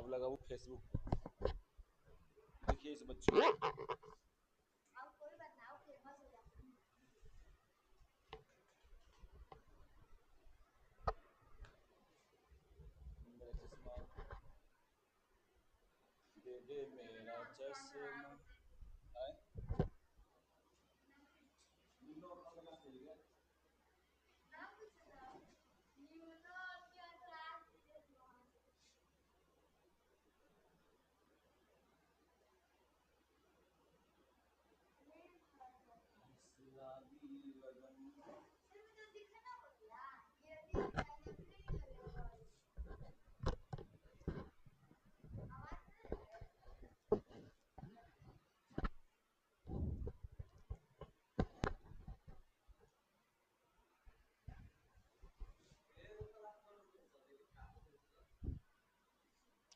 अब लगा वो फेसबुक पर। देखिए इस बच्चों को। मेरा चश्मा दे दे मेरा चश्मा आए।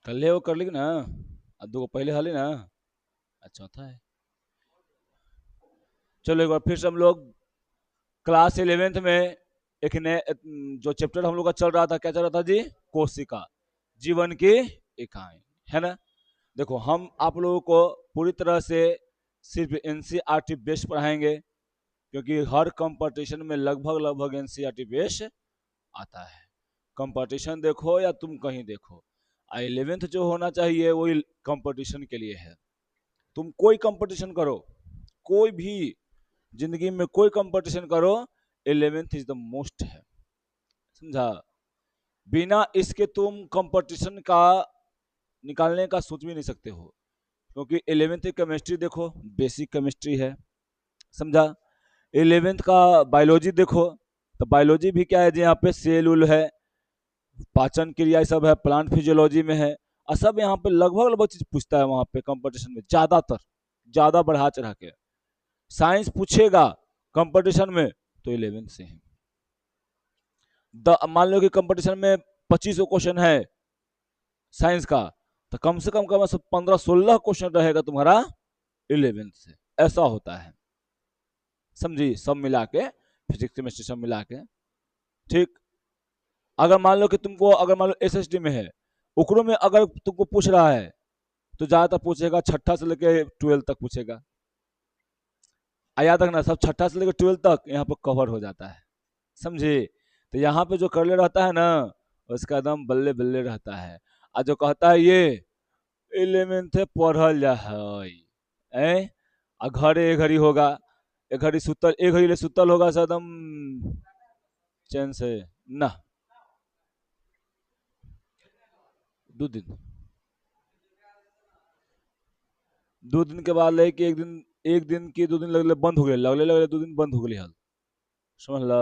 कर ले वो कर ली ना। अब दो पहले हाले ना। अच्छा चौथा है। चलो एक बार फिर से हम लोग क्लास 11th में एक नए जो चैप्टर हम लोग का चल रहा था, क्या चल रहा था जी? कोशिका, जीवन की इकाई, है ना। देखो हम आप लोगों को पूरी तरह से सिर्फ एनसीईआरटी बेस पढ़ाएंगे, क्योंकि हर कंपटीशन में लगभग लगभग एनसीईआरटी बेस आता है। कंपटीशन देखो या तुम कहीं देखो, 11th जो होना चाहिए वही कंपटीशन के लिए है। तुम कोई कंपटीशन करो, कोई भी जिंदगी में कोई कंपटीशन करो, 11th इज द मोस्ट है, समझा। बिना इसके तुम कंपटीशन का निकालने का सोच भी नहीं सकते हो, क्योंकि 11th की केमिस्ट्री देखो, बेसिक केमिस्ट्री है, समझा। 11th का बायोलॉजी देखो, तो बायोलॉजी भी क्या है जी, यहाँ पे सेल उल है, पाचन क्रिया सब है, प्लांट फिजियोलॉजी में है, और सब यहाँ पे लगभग लगभग चीज पूछता है वहां पे कंपटीशन में, ज्यादातर ज्यादा बढ़ा चढ़ा के। साइंस पूछेगा कंपटीशन में तो 11th से है। मान लो कि कंपटीशन में 25 क्वेश्चन है साइंस का, तो कम से कम 15-16 क्वेश्चन रहेगा तुम्हारा 11th से, ऐसा होता है, समझी, सब मिला के, फिजिक्स केमिस्ट्री सब मिला के, ठीक। अगर मान लो कि तुमको, अगर मान लो एसएसटी में है, उकड़ो में अगर तुमको पूछ रहा है तो ज्यादातर पूछेगा छठा से लेके 12 तक पूछेगा। याद रखना, सब छठा से लेकर 12 तक यहाँ पे कवर हो जाता है, समझे। तो यहाँ पे जो करले रहता है ना, उसका एकदम बल्ले बल्ले रहता है। और जो कहता है ये 11th पढ़ल जा है, घरे घड़ी होगा, एक घड़ी सुतल, एक घड़ी ले सुतल होगा से एकदम चैन से ना। 2 दिन, 2 दिन के बाद ले कि एक दिन की 2 दिन लगले बंद हो गए, लगले 2 दिन बंद हो गए हाल, समझ ला।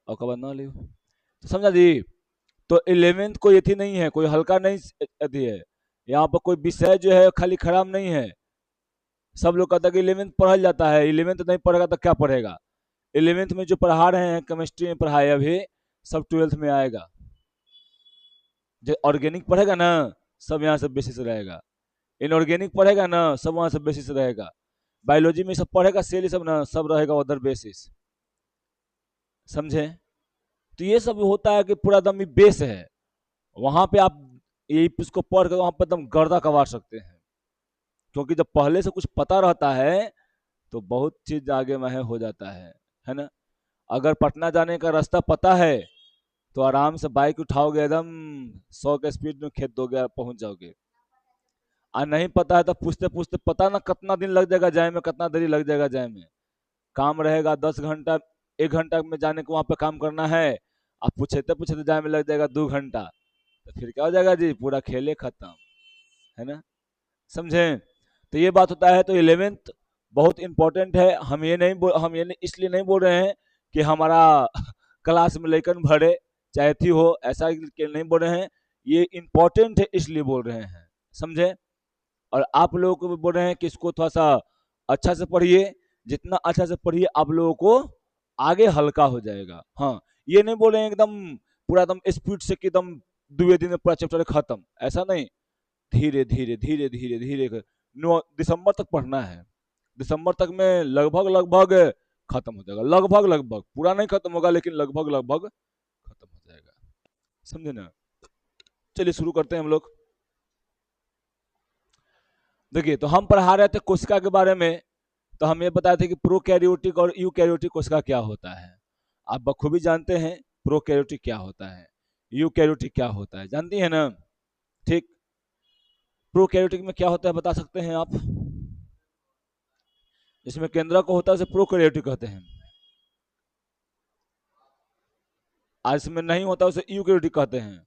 और कब ना लियो तो समझा जी। तो 11th कोई अथी नहीं है, कोई हल्का नहीं अथी है, यहाँ पर कोई विषय जो है खाली खराब नहीं है। सब लोग कहता है कि 11th पढ़ा जाता है, 11th नहीं पढ़ेगा तो क्या पढ़ेगा। 11th में जो पढ़ा रहे हैं, केमिस्ट्री में पढ़ाए अभी, सब 12th में आएगा। जो ऑर्गेनिक पढ़ेगा ना, सब यहाँ से बेसिस रहेगा। इनऑर्गेनिक पढ़ेगा ना, सब वहाँ से बेसिस रहेगा। बायोलॉजी में सब पढ़ेगा, सेल सब ना, सब रहेगा उधर बेसिस, समझे। तो ये सब होता है कि पूरा दम बेस है, वहां पे आप ये इसको पढ़ कर वहां पर एकदम गर्दा कबार सकते हैं, क्योंकि जब पहले से कुछ पता रहता है तो बहुत चीज आगे में हो जाता है ना। अगर पटना जाने का रास्ता पता है तो आराम से बाइक उठाओगे, एकदम 100 के स्पीड में खेत दोगे, पहुंच जाओगे। और नहीं पता है तो पूछते पूछते पता ना कितना दिन लग जाएगा जाए में, कितना देरी लग जाएगा जाए में। काम रहेगा 10 घंटा, 1 घंटा में जाने को वहां पे काम करना है, आप पूछते पूछते जाए में लग जाएगा 2 घंटा, तो फिर क्या हो जाएगा जी, पूरा खेले खत्म, है ना, समझे। तो ये बात होता है। तो 11th बहुत इंपॉर्टेंट है। हम ये इसलिए नहीं बोल रहे हैं कि हमारा क्लास में लेकर भरे, चाहे थी हो, ऐसा नहीं बोल रहे हैं। ये इंपॉर्टेंट है इसलिए बोल रहे हैं, समझे। और आप लोगों को भी बोल रहे हैं कि इसको थोड़ा सा अच्छा से पढ़िए, जितना अच्छा से पढ़िए आप लोगों को आगे हल्का हो जाएगा। हाँ, ये नहीं बोल रहे हैं एकदम पूरा एकदम स्पीड से कि एकदम 2 दिन में पूरा चैप्टर खत्म, ऐसा नहीं। धीरे धीरे धीरे धीरे धीरे दिसंबर तक पढ़ना है। दिसंबर तक में लगभग लगभग खत्म हो जाएगा, लगभग लगभग, पूरा नहीं खत्म होगा लेकिन लगभग लगभग खत्म हो जाएगा, समझे ना। चलिए शुरू करते हैं हम लोग। देखिए, तो हम पढ़ा रहे थे कोशिका के बारे में, तो हम ये बताए थे कि प्रोकैरियोटिक और यूकैरियोटिक कोशिका क्या होता है। आप बखूबी जानते हैं प्रोकैरियोटिक क्या होता है, यूकैरियोटिक क्या होता है, जानती है ना। ठीक, प्रोकैरियोटिक में क्या होता है बता सकते हैं आप? इसमें केंद्रक होता है उसे प्रोकैरियोटिक कहते हैं। आज इसमें नहीं होता उसे यूकैरियोटिक कहते हैं।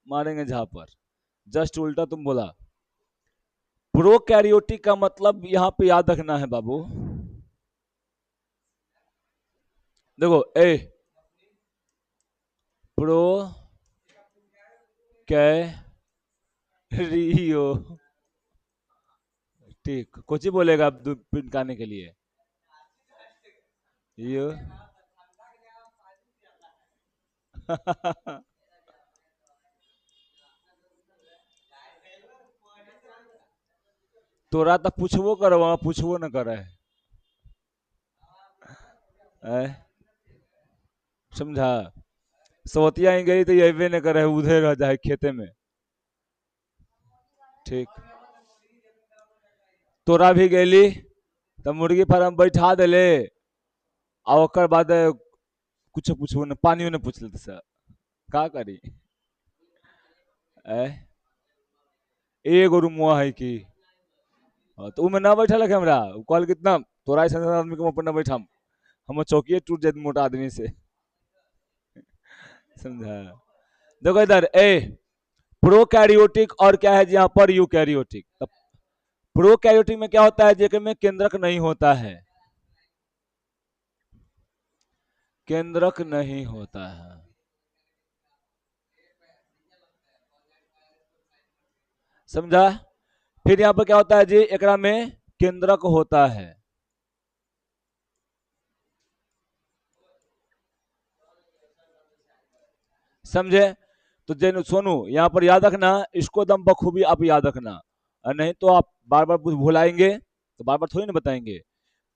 मारेंगे जहां पर, जस्ट उल्टा तुम बोला। प्रोकैरियोटिक का मतलब यहां पे याद रखना है बाबू। देखो, ए प्रो कैरियो, ठीक, कुछ ही बोलेगा अब पिनकाने के लिए। यो तोरा तो पूछबो करो, वहां पूछबो न करे। समझा? सवतिया ही गई तो ये न करे, उधर रह जाए खेते में। ठीक, तोरा भी गली तो मुर्गी फार्म बैठा दिले, और ओकर बाद कुछ पूछबो न, पानियो न पूछ लेते सर, का करी। ए एगो रूमुआ है कि, तो उमे ना बैठल है हमरा, कहल कितना तोरा ऐसा आदमी के ऊपर न बैठम, हम चौकिए टूट जाए मोटा आदमी से। समझा? देखो इधर, ए प्रोकैरियोटिक और क्या है यहाँ पर यूकैरियोटिक। प्रोकैरियोटिक में क्या होता है, जेके में केंद्रक नहीं होता है, केंद्रक नहीं होता है। समझा? फिर यहाँ पर क्या होता है जी, एकरा में केंद्रक होता है। समझे? तो जैन सोनू यहाँ पर याद रखना, इसको दम बखूबी आप याद रखना, और नहीं तो आप बार बार कुछ भुलाएंगे तो बार बार थोड़ी ना बताएंगे।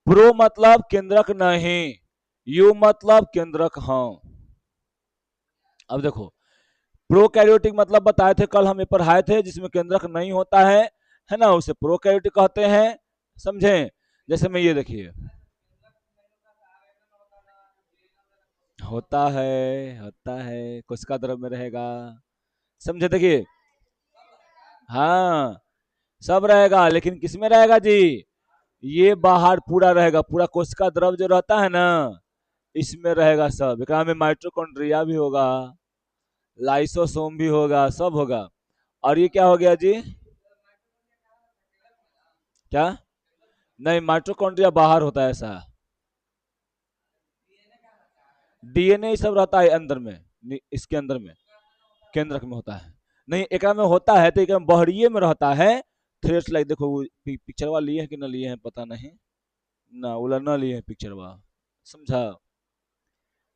प्रो मतलब केंद्रक नहीं, यू मतलब केंद्रक हाँ। अब देखो, प्रोकैरियोटिक मतलब बताए थे कल, हमें पढ़ाए थे, जिसमें केंद्रक नहीं होता है ना, उसे प्रोकैरियोटिक कहते हैं। समझे? जैसे में ये देखिए, होता है कोशिका द्रव में रहेगा। समझे? देखिए, हाँ सब रहेगा, लेकिन किस में रहेगा जी, ये बाहर पूरा रहेगा, पूरा कोशिका द्रव जो रहता है ना, इसमें रहेगा सब। एकरा में माइटोकॉन्ड्रिया भी होगा, लाइसोसोम भी होगा, सब होगा। और ये क्या हो गया जी, क्या? नहीं, माइटोकॉन्ड्रिया बाहर होता है ऐसा, डीएनए सब रहता है अंदर में, इसके अंदर में, केंद्रक में होता है। नहीं, एकरा में होता है तो एकरा में बहरिए में रहता है। थ्रेड्स लाइक, देखो पिक्चर वाला लिए है कि ना लिए हैं पता नहीं, ना उला ना लिए हैं पिक्चर वाला। समझा?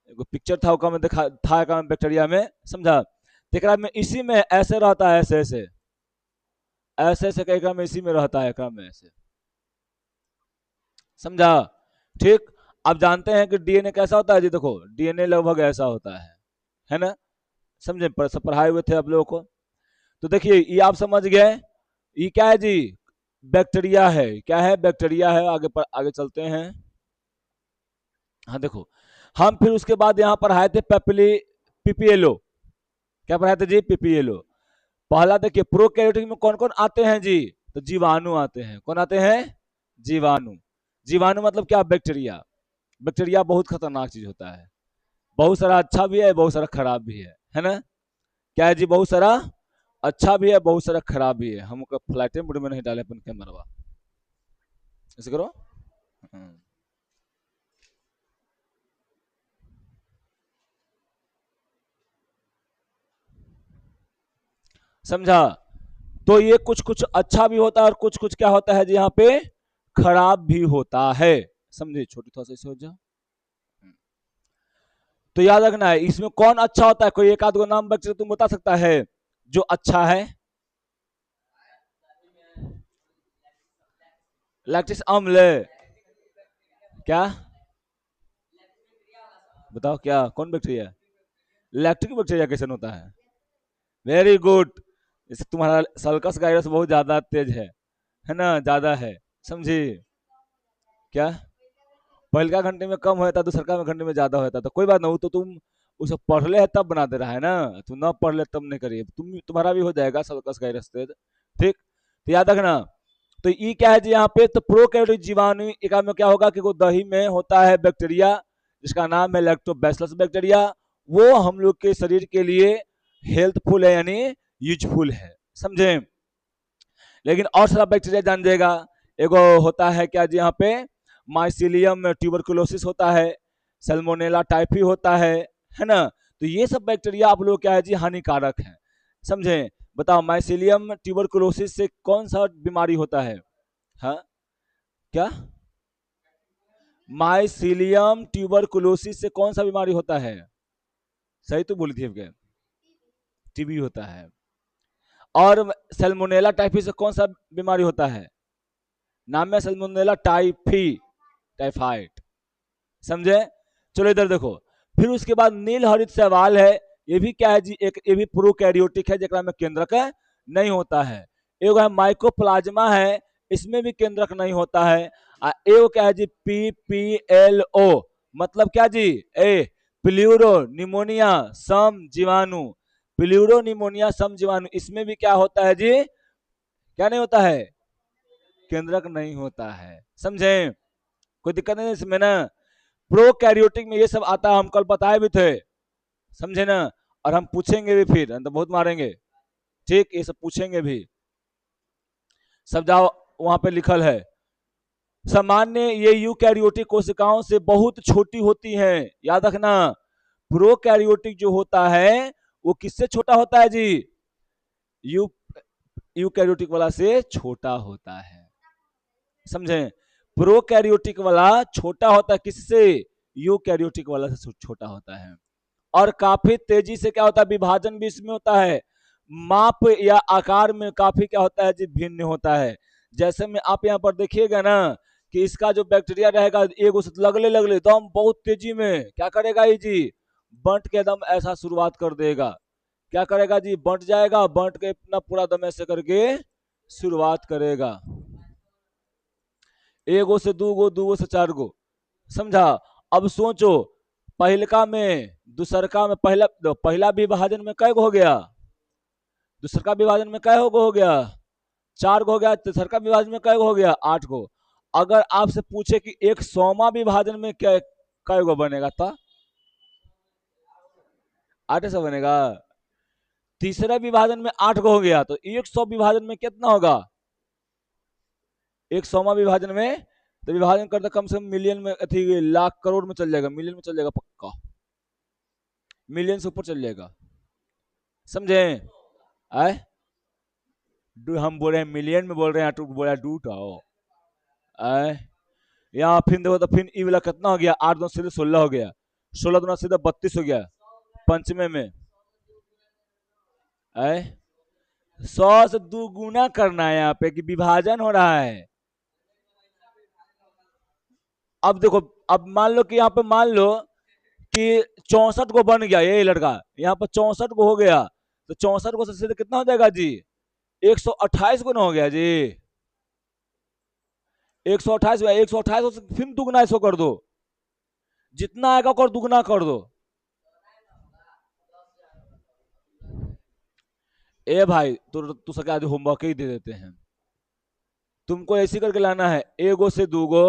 एगो पिक्चर था, ओका में देखा था, एका में बैक्टीरिया में। समझा? तो एकरा में इसी में ऐसे रहता है, ऐसे ऐसे ऐसे ऐसे एकरा में इसी में रहता है, एकरा में ऐसे। समझा? ठीक, आप जानते हैं कि डीएनए कैसा होता है जी, देखो डीएनए लगभग ऐसा होता है ना। समझे? पढ़ाए हुए थे आप लोगों को। तो देखिए, ये आप समझ गए, ये क्या है जी, बैक्टीरिया है। क्या है? बैक्टीरिया है। आगे चलते हैं। हाँ देखो, हम फिर उसके बाद यहाँ पढ़ाए थे पीपीएलओ। क्या पढ़ाए थे जी? पीपीएलओ। पहला देखिए, प्रोकैरियोटिक में कौन कौन आते हैं जी, तो जीवाणु आते हैं। कौन आते हैं? जीवाणु। जीवाणु मतलब क्या? बैक्टीरिया। बैक्टीरिया बहुत खतरनाक चीज होता है, बहुत सारा अच्छा भी है, बहुत सारा खराब भी है ना। क्या है जी? बहुत सारा अच्छा भी है, बहुत सारा खराब भी है। हम फ्लाइट मोड में नहीं डाले अपन कैमरा, ऐसे करो। हम्म, समझा? तो ये कुछ कुछ अच्छा भी होता है, और कुछ कुछ क्या होता है जी यहाँ पे, खराब भी होता है। समझे? छोटी थोड़ा सा इसे हो जाओ। तो याद रखना है, इसमें कौन अच्छा होता है, कोई एक आध गो नाम बच्चे तुम बता सकता है जो अच्छा है? लैक्टिस अम्ल। क्या? बताओ क्या, कौन बैक्टीरिया? लैक्टिक बैक्टीरिया कैसे होता है? Very good. जैसे तुम्हारा सल्कस का वायरस बहुत ज्यादा तेज है, है ना, ज्यादा है। समझे क्या? पहलका घंटे में कम होता, दूसरका में घंटे में ज्यादा होता, तो कोई बात ना, वो तो तुम उसे पढ़ ले है तब बना दे रहा है ना, तुम ना पढ़ ले तब नहीं करिए, तुम्हारा भी हो जाएगा सब कस का रास्ते। ठीक, तो याद रखना। तो ये क्या है जी यहाँ पे, तो प्रोकैरियोटिक जीवाणु एक में क्या होगा कि वो दही में होता है बैक्टीरिया जिसका नाम है लैक्टोबैसिलस बैक्टीरिया। वो हम लोग के शरीर के लिए हेल्पफुल है, यानी यूजफुल है, समझे। लेकिन और सारा बैक्टीरिया जान जाएगा। एगो होता है क्या जी यहाँ पे, माइसिलियम ट्यूबरकुलोसिस होता है, सल्मोनेला टाइफी होता है ना। तो ये सब बैक्टीरिया आप लोग क्या है जी हानिकारक है, समझे। बताओ माइसिलियम ट्यूबरकुलोसिस से कौन सा बीमारी होता है? हाँ, क्या? माइसिलियम ट्यूबरकुलोसिस से कौन सा बीमारी होता है? सही तो बोली थी क्या? टीबी होता है। और सल्मोनेला टाइफी से कौन सा बीमारी होता है? नाम है सल्मोनेला टाइफी, टाइफाइड, समझे। चलो इधर देखो, फिर उसके बाद नील हरित सवाल है। ये भी क्या है जी, एक ये भी प्रोकैरियोटिक है जेकरा में केंद्रक नहीं होता है। एगो है माइकोप्लाज्मा है, इसमें भी केंद्रक नहीं होता है। एगो क्या है जी, PPLO, मतलब क्या जी, ए प्ल्यूरो निमोनिया सम जीवाणु, प्ल्यूरो निमोनिया सम जीवाणु, इसमें भी क्या होता है जी, क्या नहीं होता है, केंद्रक नहीं होता है, समझे। कोई दिक्कत नहीं इसमें ना। प्रोकैरियोटिक में ये सब आता है, हम कल बताए भी थे, समझे ना। और हम पूछेंगे भी, फिर तो बहुत मारेंगे, ठीक, ये सब पूछेंगे भी, सब जाओ वहां पे लिखल है। सामान्य ये यूकैरियोटिक कोशिकाओं से बहुत छोटी होती हैं, याद रखना। प्रोकैरियोटिक जो होता है वो किससे छोटा होता है जी, यू यूकैरियोटिक वाला से छोटा होता है, समझे। प्रोकैरियोटिक वाला छोटा होता है किससे, यूकैरियोटिक वाला से छोटा होता है। और काफी तेजी से क्या होता है, विभाजन भी इसमें होता है। माप या आकार में काफी क्या होता है जी, भिन्न होता है। जैसे में आप यहाँ पर देखिएगा ना कि इसका जो बैक्टीरिया रहेगा एक उस लगले लगले दम बहुत तेजी में क्या करेगा ये जी, बंट के दम ऐसा शुरुआत कर देगा। क्या करेगा जी, बंट जाएगा, बंट के अपना पूरा दम ऐसे करके शुरुआत करेगा। एगो से दूगो, दूगो से चार गो, समझा। अब सोचो, पहलका में दूसरका में, पहला विभाजन में कै गो हो गया, दूसरका विभाजन में कै गो हो गया, चार गो हो गया, तीसरका विभाजन में कै गो हो गया, 8 गो। अगर आपसे पूछे कि 100वां विभाजन में कै कै गो बनेगा, था 8 से बनेगा। तीसरा विभाजन में 8 गो हो गया, तो 100 विभाजन में कितना होगा, 100वां विभाजन में, तो विभाजन करते कम से कम मिलियन में, अथी लाख करोड़ में चल जाएगा, मिलियन में चल जाएगा पक्का, मिलियन से ऊपर चल जाएगा, समझे। आए, हम बोल रहे हैं मिलियन में बोल रहे हैं, टू बोल रहा है डूट आओ। आए, यहाँ फिर देखो तो फिर ई वाला कितना हो गया, 8 2 सीधे 16 हो गया, 16 दूना सीधे 32 हो गया, पंचमे में। आए, 100 से 2 गुना करना है यहाँ पे कि विभाजन हो रहा है। अब देखो, अब मान लो कि यहाँ पे मान लो कि 64 को बन गया ये लड़का, यहाँ पर 64 को हो गया, तो 64 को सीधे कितना हो जाएगा जी, 128 गुना हो गया जी, 128 हुआ, 128 फिर दुगना इसको कर दो, जितना आएगा और दुगना कर दो। ए भाई तू सके आदि होमवर्क ही दे देते हैं, तुमको ऐसी करके लाना है, एगो से दूगो,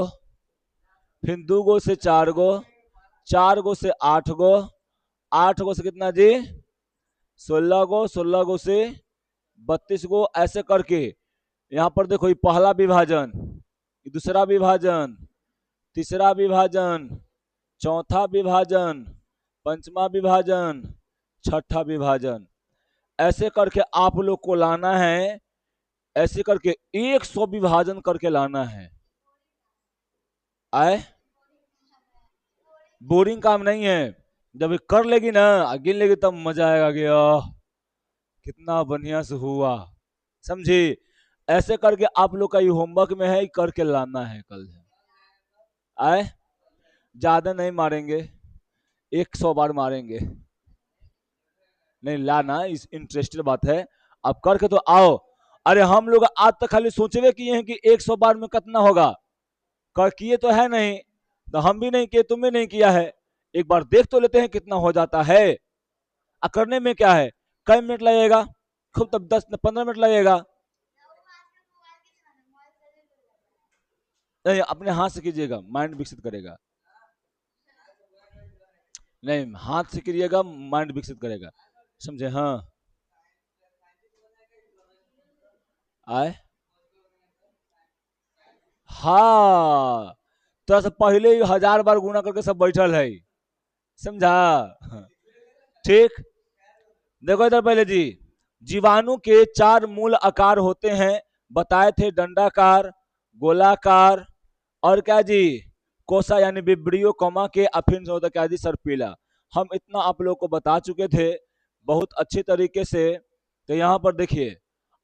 फिर दूगो से 4 गो, 4 गो से 8 गो, 8 गो से कितना जी, 16 गो, 16 गो से 32 गो, ऐसे करके यहाँ पर देखो, ये पहला विभाजन, ये दूसरा विभाजन, तीसरा विभाजन, चौथा विभाजन, पंचमा विभाजन, छठा विभाजन, ऐसे करके आप लोग को लाना है, ऐसे करके 100 विभाजन करके लाना है। आए, बोरिंग काम नहीं है, जब ये कर लेगी ना, गिन लेगी, तब मजा आएगा कि कितना बढ़िया से हुआ, समझी। ऐसे करके आप लोग का ये होमवर्क में है, करके लाना है कल। आए, ज्यादा नहीं मारेंगे, 100 बार मारेंगे, नहीं लाना, इस इंटरेस्टेड बात है, अब करके तो आओ। अरे हम लोग आज तक खाली सोचवे किए हैं कि 100 बार में कितना होगा, कर किए तो है नहीं, तो हम भी नहीं किए, तुमने नहीं किया है। एक बार देख तो लेते हैं कितना हो जाता है। करने में क्या है, कई मिनट लगेगा, खूब तब 10-15 मिनट लगेगा। नहीं, अपने हाथ से कीजिएगा, माइंड विकसित करेगा। नहीं, हाथ से करिएगा, माइंड विकसित करेगा, समझे? हाँ, आए, हाँ, तो ऐसा पहले ही 1000 बार गुना करके सब बैठल है, समझा? ठीक, देखो इधर पहले जी, जीवाणु के 4 मूल आकार होते हैं, बताए थे, डंडाकार, गोलाकार, और क्या जी, कोसा यानी विब्रियो कोमा के अफिन होता क्या जी, सर्पिला। हम इतना आप लोग को बता चुके थे बहुत अच्छे तरीके से। तो यहाँ पर देखिए,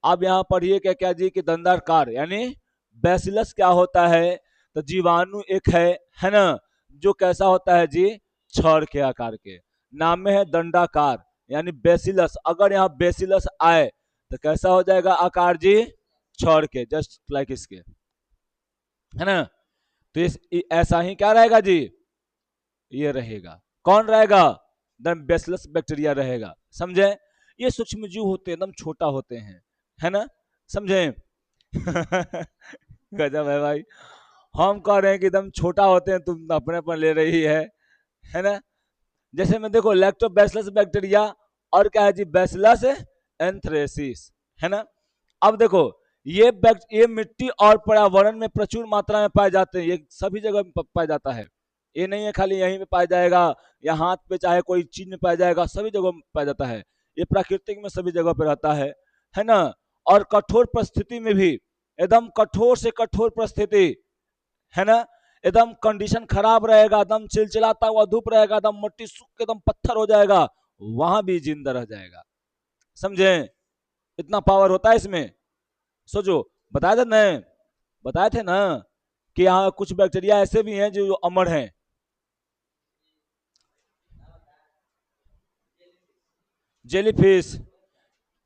अब यहाँ पढ़िए क्या क्या जी, कि दंडाकार यानी बैसिलस क्या होता है, तो जीवाणु एक है ना, जो कैसा होता है जी, छड़ के आकार के, नाम में है दंडाकार यानी बेसिलस। अगर यहाँ बेसिलस आए तो कैसा हो जाएगा आकार जी, छड़ के, जस्ट लाइक इसके, है ना। तो ऐसा ही क्या रहेगा जी, ये रहेगा, कौन रहेगा, एकदम बेसिलस बैक्टीरिया रहेगा, समझे? ये सूक्ष्म जीव होते हैं, एकदम छोटा होते हैं, है ना, समझे? गजब है भाई, हम कह रहे हैं कि एकदम छोटा होते हैं, तुम अपने पर ले रही है ना। जैसे में देखो, लैक्टोबैसिलस बैक्टीरिया, और क्या है जी, बैसिलस एंथ्रेसिस, है ना। अब देखो, ये मिट्टी और पर्यावरण में प्रचुर मात्रा में पाए जाते हैं, ये सभी जगह पाया जाता है, ये नहीं है खाली यहीं पे पाया जाएगा, या हाथ पे चाहे कोई चीज में पाया जाएगा, सभी जगह पाया जाता है, ये प्राकृतिक में सभी जगह पे रहता है ना। और कठोर परिस्थिति में भी, एकदम कठोर से कठोर परिस्थिति, है ना, एकदम कंडीशन खराब रहेगा, एकदम चिलचिलाता हुआ धूप रहेगा, एकदम मट्टी सूख के एकदम पत्थर हो जाएगा, वहां भी जिंदा रह जाएगा, समझे? इतना पावर होता है इसमें, सोचो, बताया था ना, बताए थे ना कि यहाँ कुछ बैक्टीरिया ऐसे भी हैं जो अमर हैं। जेली फिश,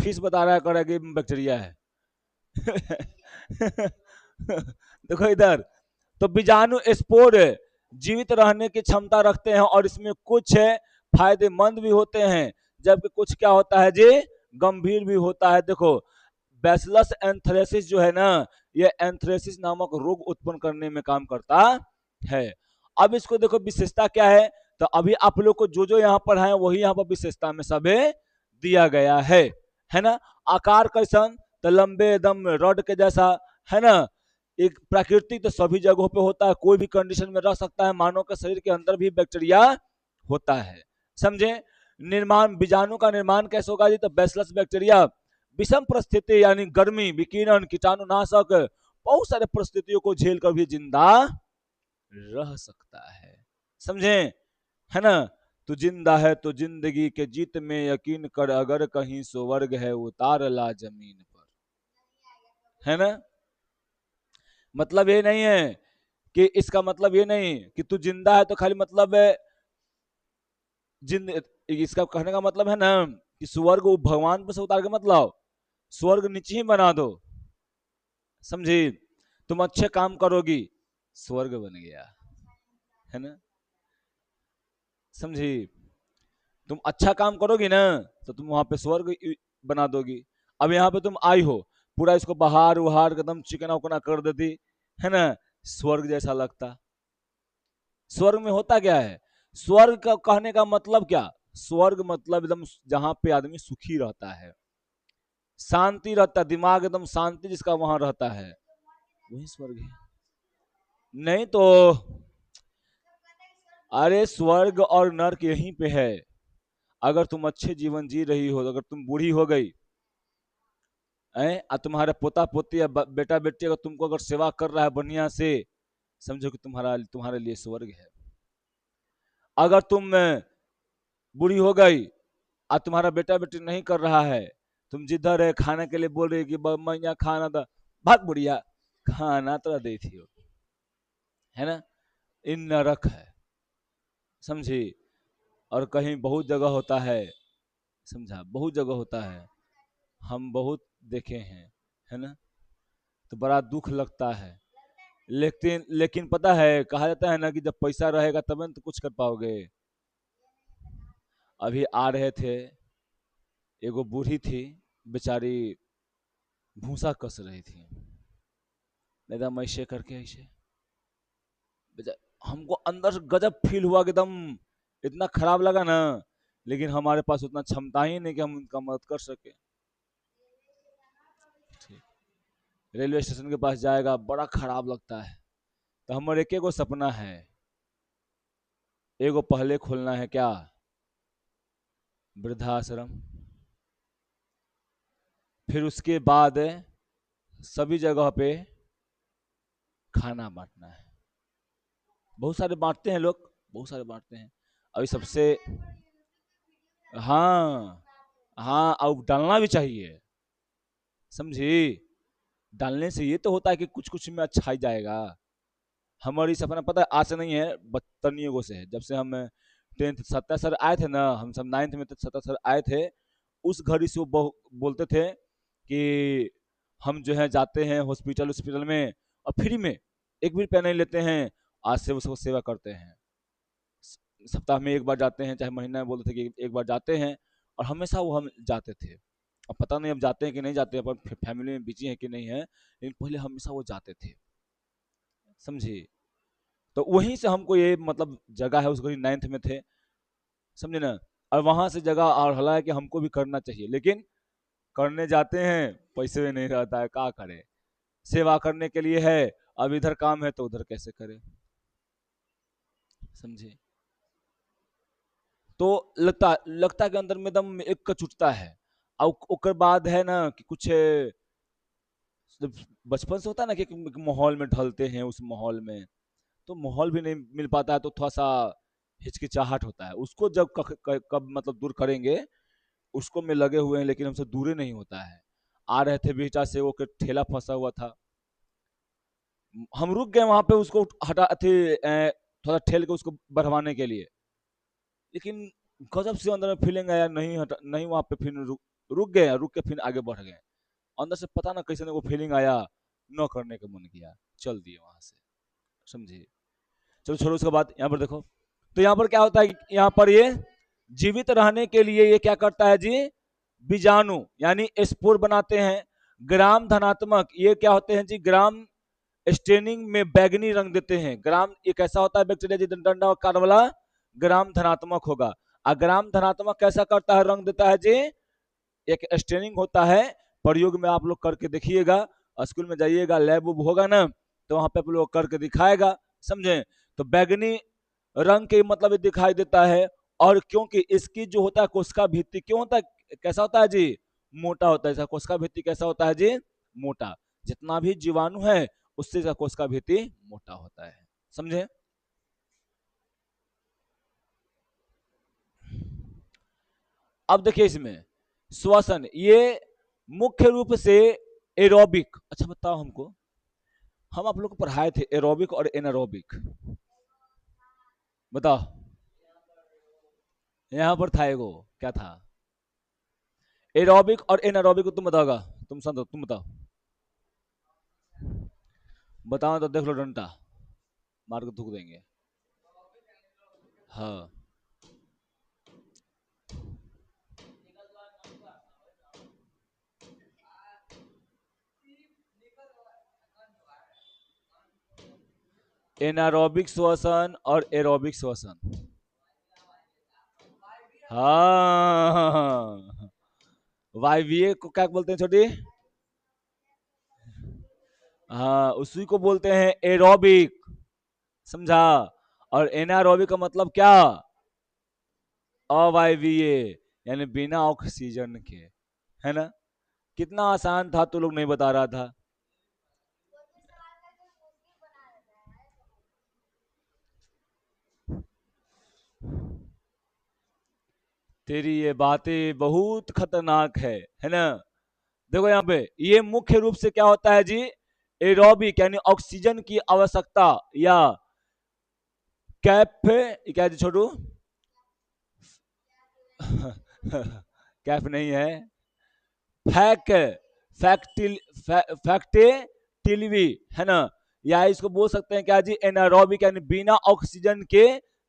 फिश बता रहा है, कर रहा है कि बैक्टीरिया है। देखो इधर, तो बीजाणु स्पोर जीवित रहने की क्षमता रखते हैं, और इसमें कुछ फायदेमंद भी होते हैं, जबकि कुछ क्या होता है जी, गंभीर भी होता है। देखो, बैसिलस एंथ्रेसिस जो है ना, ये एंथ्रेसिस नामक रोग उत्पन्न करने में काम करता है। अब इसको देखो विशेषता क्या है, तो अभी आप लोग को जो जो यहाँ पर है वही यहाँ पर विशेषता में सभी दिया गया है ना। आकार कैसन, तो लंबे एकदम रॉड के जैसा, है ना। एक प्राकृतिक तो सभी जगहों पे होता है, कोई भी कंडीशन में रह सकता है, मानव के शरीर के अंदर भी बैक्टीरिया होता है, समझे? निर्माण, बीजाणु का निर्माण कैसे होगा जी, तो बैसिलस बैक्टीरिया विषम परिस्थिति यानी गर्मी, विकिरण, कीटाणुनाशक, बहुत सारे परिस्थितियों को झेल कर भी जिंदा रह सकता है, समझे? है ना। तू जिंदा है तो जिंदगी के जीत में यकीन कर, अगर कहीं स्वर्ग है उतार ला जमीन पर, है ना। मतलब ये नहीं है कि, इसका मतलब ये नहीं कि तू जिंदा है तो खाली मतलब है जिंद, इसका कहने का मतलब है ना कि स्वर्ग भगवान पर से उतार के मत लाओ, स्वर्ग नीचे ही बना दो, समझी? तुम अच्छे काम करोगी, स्वर्ग बन गया, है ना, समझी? तुम अच्छा काम करोगी ना, तो तुम वहां पे स्वर्ग बना दोगी। अब यहाँ पे तुम आई हो, पूरा इसको बहार उहार एकदम चिकना उकना कर देती, है ना, स्वर्ग जैसा लगता। स्वर्ग में होता क्या है, स्वर्ग का कहने का मतलब क्या, स्वर्ग मतलब एकदम जहां पे आदमी सुखी रहता है, शांति रहता है, दिमाग एकदम शांति जिसका वहां रहता है, वही स्वर्ग है। नहीं तो, अरे स्वर्ग और नर्क यहीं पे है। अगर तुम अच्छे जीवन जी रही हो, अगर तुम बूढ़ी हो गई है, तुम्हारा पोता पोती या बेटा बेटी अगर तुमको अगर सेवा कर रहा है बढ़िया से, समझो कि तुम्हारे लिए स्वर्ग है। अगर तुम बूढ़ी हो गई और तुम्हारा बेटा बेटी नहीं कर रहा है, तुम जिधर है खाने के लिए बोल रही कि मैया खाना था, भाग बुढ़िया, खाना तो दे थी, है ना, इन नरक है, समझी? और कहीं बहुत जगह होता है, समझा, बहुत जगह होता है, हम बहुत देखे हैं, है ना। तो बड़ा दुख लगता है। लेकिन लेकिन पता है, कहा जाता है ना कि जब पैसा रहेगा तब न तो कुछ कर पाओगे। अभी आ रहे थे, एगो बूढ़ी थी, बेचारी भूसा कस रही थी, एकदम ऐसे करके ऐसे। हमको अंदर से गजब फील हुआ कि एकदम इतना खराब लगा ना, लेकिन हमारे पास उतना क्षमता ही नहीं कि हम उनका मदद कर सके। ठीक। रेलवे स्टेशन के पास जाएगा, बड़ा खराब लगता है। तो हमारे एक एगो सपना है, एगो पहले खोलना है क्या, वृद्धाश्रम। फिर उसके बाद सभी जगह पे खाना बांटना है। बहुत सारे बांटते हैं लोग, बहुत सारे बांटते हैं। अभी सबसे, हाँ हाँ, अब डालना भी चाहिए, समझी। डालने से ये तो होता है कि कुछ कुछ में अच्छा ही जाएगा। हमारी सपना पता है आज से नहीं है, बदतमीजों से है। जब से हम 10th सत्ता सर आए थे ना, हम सब 9th में सत्ता सर आए थे, उस घड़ी से वो बोलते थे कि हम जो है जाते हैं हॉस्पिटल हॉस्पिटल में और फ्री में एक भी रुपया नहीं लेते हैं। आज से उसको सेवा करते हैं। सप्ताह में एक बार जाते हैं, चाहे महीना में बोलते थे कि एक बार जाते हैं, और हमेशा वो हम जाते थे। अब पता नहीं अब जाते हैं कि नहीं जाते हैं, पर फैमिली में बिजी है कि नहीं है, लेकिन पहले हमेशा वो जाते थे, समझे। तो वहीं से हमको ये मतलब जगह है, उस घड़ी 9th में थे, समझे ना। और वहां से जगह और हला है कि हमको भी करना चाहिए, लेकिन करने जाते हैं, पैसे में नहीं रहता है, क्या करे। सेवा करने के लिए है, अब इधर काम है तो उधर कैसे करे, समझे। तो लगता लगता के अंदर में एकदम एक कचुटता है। और ओकर बाद है ना कि कुछ जब बचपन से होता है ना कि एक माहौल में ढलते हैं, उस माहौल में तो माहौल भी नहीं मिल पाता है, तो थोड़ा सा हिचकिचाहट होता है। उसको जब कब मतलब दूर करेंगे, उसको में लगे हुए हैं, लेकिन हमसे दूर नहीं होता है। आ रहे थे बेटा से, वो के ठेला फंसा हुआ था, हम रुक गए वहां पे उसको हटा थे, थोड़ा ठेल के उसको बढ़वाने के लिए। लेकिन गजब से अंदर में फीलिंग आया, नहीं हटा नहीं, वहां पे फिर रुक गए, रुक के फिर आगे बढ़ गए। अंदर से पता ना कैसे वो फीलिंग आया, न करने का मन किया, चल दिए वहां से, समझिए। चलो छोड़ो उसके बाद, यहाँ पर देखो। तो यहाँ पर क्या होता है, यहाँ पर ये जीवित रहने के लिए ये क्या करता है जी, बीजाणु यानी स्पोर बनाते हैं। ग्राम धनात्मक ये क्या होते हैं जी, ग्राम स्टेनिंग में बैगनी रंग देते हैं। ग्राम एक ऐसा होता है बैक्टीरिया जी, डंडा आकार वाला, ग्राम धनात्मक होगा। ग्राम धनात्मक कैसा करता है, रंग देता है जी, एक स्टेनिंग होता है। प्रयोग में आप लोग करके देखिएगा, स्कूल में जाइएगा, लैब उब होगा ना, तो वहां पे आप लोग करके दिखाएगा, समझे। तो बैगनी रंग के मतलब दिखाई देता है। और क्योंकि इसकी जो होता है कोशिका भित्ति क्यों होता है, कैसा होता है जी, मोटा होता है। कोशिका भित्ति कैसा होता है जी, मोटा। जितना भी जीवाणु है उससे इसका कोशिका भित्ति मोटा होता है, समझे। अब देखिए इसमें श्वसन, ये मुख्य रूप से एरोबिक, अच्छा बताओ हमको, हम आप लोग को पढ़ाए थे एरोबिक और एनारोबिक, बताओ। यहाँ पर था एगो, क्या था, एरोबिक और एनारोबिक, तुम बताओगा, तुम समझो, तुम बताओ, बताओ तो देख लो, डंटा मार के थूक देंगे। हाँ, एनारोबिक श्वसन और एरोबिक श्वसन। हाँ, वायवीय को क्या बोलते हैं छोटी, हाँ उसी को बोलते हैं एरोबिक, समझा। और एनारोबिक का मतलब क्या, अवायवीय, यानी बिना ऑक्सीजन के, है ना। कितना आसान था, तो लोग नहीं बता रहा था। तेरी ये बातें बहुत खतरनाक है ना। देखो यहाँ पे ये मुख्य रूप से क्या होता है जी, एरोबिक यानी ऑक्सीजन की आवश्यकता, या कैफ, क्या जी छोटू, कैफ नहीं है, फैक, फैक्टिल फैक्टेटिलवी है ना, या इसको बोल सकते हैं क्या जी, एनारोबिक, यानी बिना ऑक्सीजन के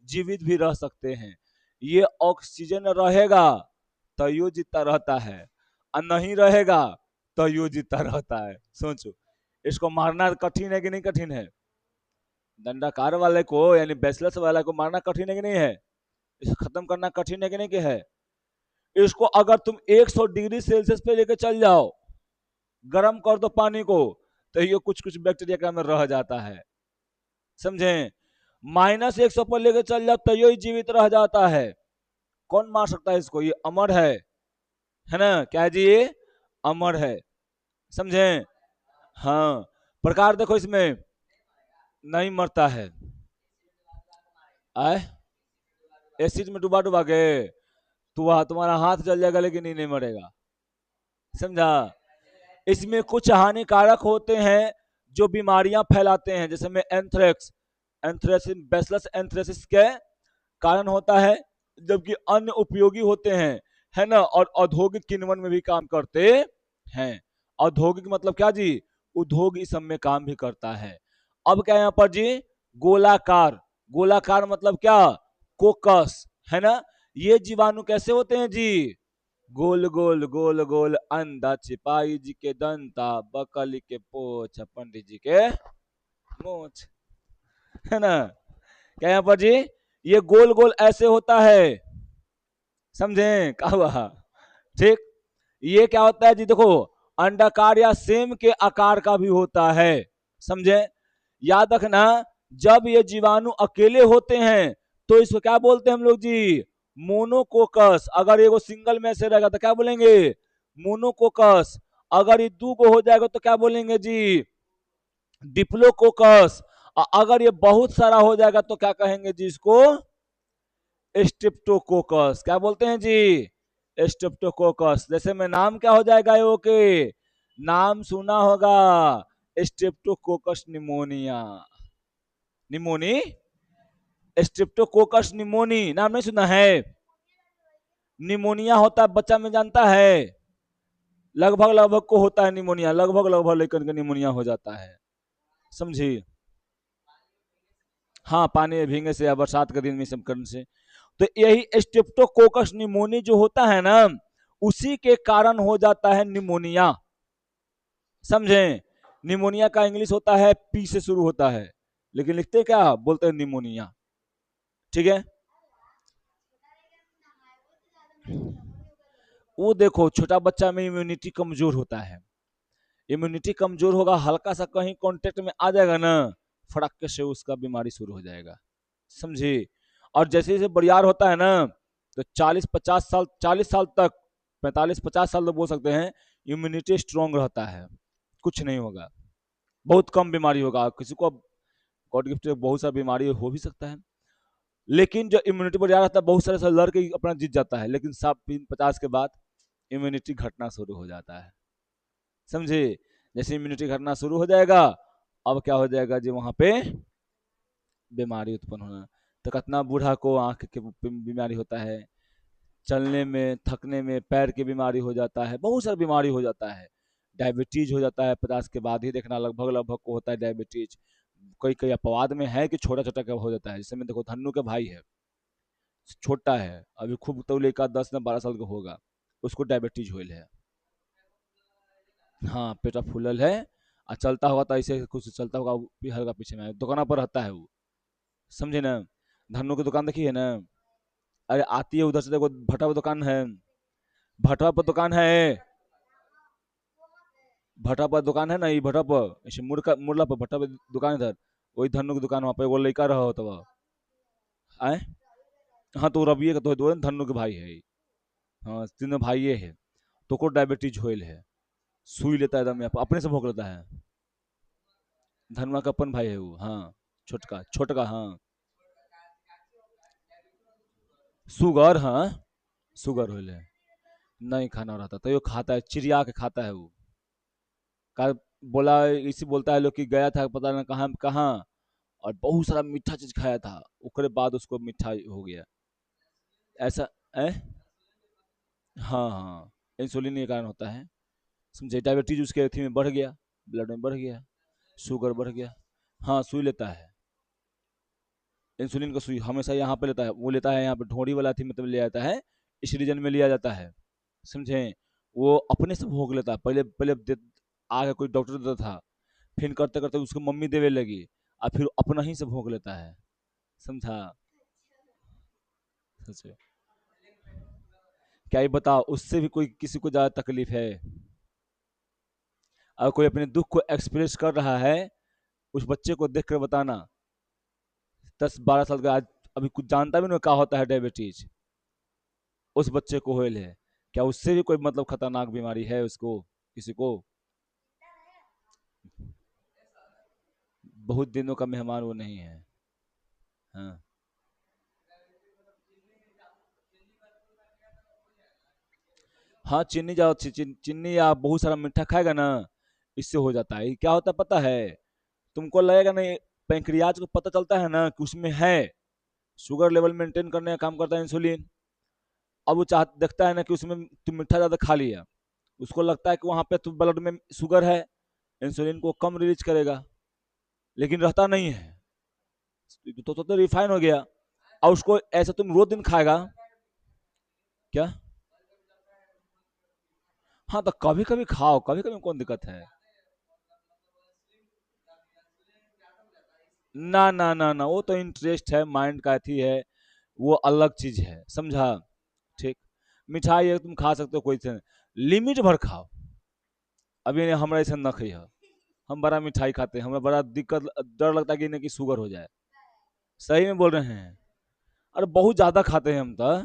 जीवित भी रह सकते हैं। ये ऑक्सीजन रहेगा तो यो जितना रहता है, और नहीं रहेगा तो यो जितना रहता है। सोचो, इसको मारना कठिन है कि नहीं कठिन है? दंडाकार वाले को यानी बेसलेस वाले को मारना कठिन है कि नहीं है? इसको खत्म करना कठिन है कि नहीं कि है? इसको अगर तुम 100 डिग्री सेल्सियस पे लेके चल जाओ, गर्म कर दो पानी को, तो ये कुछ कुछ बैक्टीरिया के अंदर रह जाता है, समझे? -100 पर लेके चल जाओ तो ये जीवित रह जाता है। कौन मार सकता है इसको? ये अमर है ना? क्या है जी? ये अमर है, समझे? हाँ, प्रकार देखो इसमें, नहीं मरता है। आए एसिड में डुबा डुबा के तुम्हारा हाथ जल जाएगा लेकिन नहीं मरेगा, समझा? इसमें कुछ हानिकारक होते हैं जो बीमारियां फैलाते हैं, जैसे में एंथ्रेक्स, एंथ्रेसिस, बैसिलस एंथ्रेसिस के कारण होता है, जबकि अन्य उपयोगी होते हैं, है ना? और औद्योगिक किण्वन में भी काम करते हैं। औद्योगिक मतलब क्या जी? उद्योग इस सब में काम भी करता है। अब क्या यहाँ पर जी? गोलाकार, गोलाकार मतलब क्या? कोकस, है ना? ये जीवाणु कैसे होते हैं जी? गोल गोल गोल गोल अंडा, सिपाही जी के दंता, बकली के पोछ, पंडित जी के मोछ, है ना? क्या यहाँ पर जी? ये गोल गोल ऐसे होता है, समझे? क्या हुआ? ठीक, ये क्या होता है जी? देखो, अंडाकार या सेम के आकार का भी होता है, समझे? याद रखना, जब ये जीवाणु अकेले होते हैं तो इसको क्या बोलते हैं हम लोग जी? मोनोकोकस। अगर ये सिंगल में से रहेगा तो क्या बोलेंगे? मोनोकोकस। अगर ये दो को हो जाएगा तो क्या बोलेंगे जी? डिप्लोकोकस। अगर ये बहुत सारा हो जाएगा तो क्या कहेंगे जी इसको? स्ट्रेप्टोकोकस। क्या बोलते हैं जी? स्ट्रेप्टोकोकस। जैसे में नाम क्या हो जाएगा ये? ओके, नाम सुना होगा, Streptococcus pneumonia, pneumoniae, Streptococcus pneumoniae, नाम नहीं सुना है? निमोनिया होता है बच्चा में, जानता है? लगभग लगभग को होता है निमोनिया, लगभग लगभग लेकर के निमोनिया हो जाता है, समझी? हाँ, पानी में भीगने से या बरसात के दिन में सब करने से। तो यही स्ट्रेप्टोकोकस निमोनी जो होता है ना, उसी के कारण हो जाता है निमोनिया, समझे? निमोनिया का इंग्लिश होता है, पी से शुरू होता है, लेकिन लिखते क्या? बोलते हैं निमोनिया, ठीक है? वो देखो, छोटा बच्चा में इम्यूनिटी कमजोर होता है, इम्यूनिटी कमजोर होगा, हल्का सा कहीं कांटेक्ट में आ जाएगा ना, फड़क से उसका बीमारी शुरू हो जाएगा, समझे? और जैसे जैसे बरियार होता है ना, तो 40-50 साल, 40 साल तक, 45-50 साल तो बोल सकते हैं, इम्यूनिटी स्ट्रांग रहता है, कुछ नहीं होगा, बहुत कम बीमारी होगा। किसी को गॉड गिफ्ट बहुत सारी बीमारी हो भी सकता है, लेकिन जो इम्यूनिटी बढ़िया रहता है, बहुत सारे से लड़ के अपना जीत जाता है, लेकिन 50 के बाद इम्यूनिटी घटना शुरू हो जाता है, समझे? जैसे इम्यूनिटी घटना शुरू हो जाएगा, अब क्या हो जाएगा जी? वहां पे बीमारी उत्पन्न होना। तो कितना बूढ़ा को आंख की बीमारी होता है, चलने में, थकने में, पैर की बीमारी हो जाता है, बहुत सारी बीमारी हो जाता है। डायबिटीज हो जाता है 50 के बाद ही, देखना लगभग लगभग को होता है डायबिटीज। कोई कोई अपवाद में है कि छोटा छोटा हो जाता है, जैसे में देखो धन्नू के भाई है, छोटा है अभी, खूब तौले का 10 या 12 साल का होगा, उसको डायबिटीज हुई है। हाँ, पेटा फूलल है, और चलता होगा तो ऐसे कुछ चलता होगा, हल्का पीछे में दुकान पर रहता है वो, समझे ना? धन्नू की दुकान देखी है ना? अरे आती है उधर से, देखो भट्टा पर दुकान है, भट्टा पर दुकान है, भट्टा पर दुकान है ना, ये भट्टा पर ऐसे मुरला पर भट्टा पर दुकान इधर, वही धन्नू की दुकान, वहाँ पे वो लड़का रहा होता वह आए। हाँ, तो रबिये का तो दो धन्नू के भाई है ये। हाँ, तीनों भाई ये है, तो को डायबिटीज होइल है, सुई लेता है एकदम, यहाँ पर अपने से भोग लेता है। धनवा का अपन भाई है वो, हाँ, छोटका छोटका, हाँ, शुगर, हाँ, शुगर होइल है, नहीं खाना रहता तो ये खाता है, चिड़िया के खाता है वो का, बोला इसी बोलता है लोग कि गया था पता ना कहाँ कहाँ, और बहुत सारा मीठा चीज खाया था, उसके बाद उसको मीठा हो गया, ऐसा है। हाँ हाँ, इंसुलिन के कारण होता है, समझे, डायबिटीज उसके अथी में बढ़ गया, ब्लड में बढ़ गया, शुगर बढ़ गया। हाँ सुई लेता है, इंसुलिन का सुई हमेशा यहाँ पे लेता है, वो लेता है यहाँ पे ढोड़ी वाला थी मतलब ले आता है, इस रीजन में लिया जाता है। समझे, वो अपने से भोग लेता है, पहले पहले आगे कोई डॉक्टर देता था, फिर करते करते उसको मम्मी देवे लगी, और फिर अपना ही से भोग लेता है। समझा। सोचे क्या ये बताओ, उससे भी कोई किसी को ज्यादा तकलीफ है? अगर कोई अपने दुख को एक्सप्रेस कर रहा है, उस बच्चे को देख कर बताना, 10-12 साल का आज, अभी कुछ जानता भी नहीं क्या होता है डायबिटीज, उस बच्चे को होल है, क्या उससे भी कोई मतलब खतरनाक बीमारी है उसको, किसी को? बहुत दिनों का मेहमान वो नहीं है। हाँ हाँ, चीनी ज्यादा चीनी या बहुत सारा मीठा खाएगा ना, इससे हो जाता है। ये क्या होता है पता है? तुमको लगेगा नहीं, पेंक्रियाज को पता चलता है ना कि उसमें है, शुगर लेवल मेंटेन करने का काम करता है इंसुलिन। अब वो चाह देखता है ना कि उसमें तुम मीठा ज्यादा खा लिया, उसको लगता है कि वहां पे तुम ब्लड में शुगर है, इंसुलिन को कम रिलीज करेगा, लेकिन रहता नहीं है, तो रिफाइन हो गया। और उसको ऐसा तुम रोज दिन खाएगा। क्या? हाँ तो कभी कभी खाओ, कभी कभी कौन दिक्कत है? ना ना ना ना, वो तो इंटरेस्ट है, माइंड का थी है, वो अलग चीज है, समझा। ठीक। मिठाई है तुम खा सकते हो, कोई से लिमिट भर खाओ। अभी हमारा ऐसा न खाई है, हम बड़ा मिठाई खाते हैं, हमें बड़ा दिक्कत, डर लगता है कि नहीं कि शुगर हो जाए। सही में बोल रहे हैं। अरे बहुत ज्यादा खाते हैं हम तो।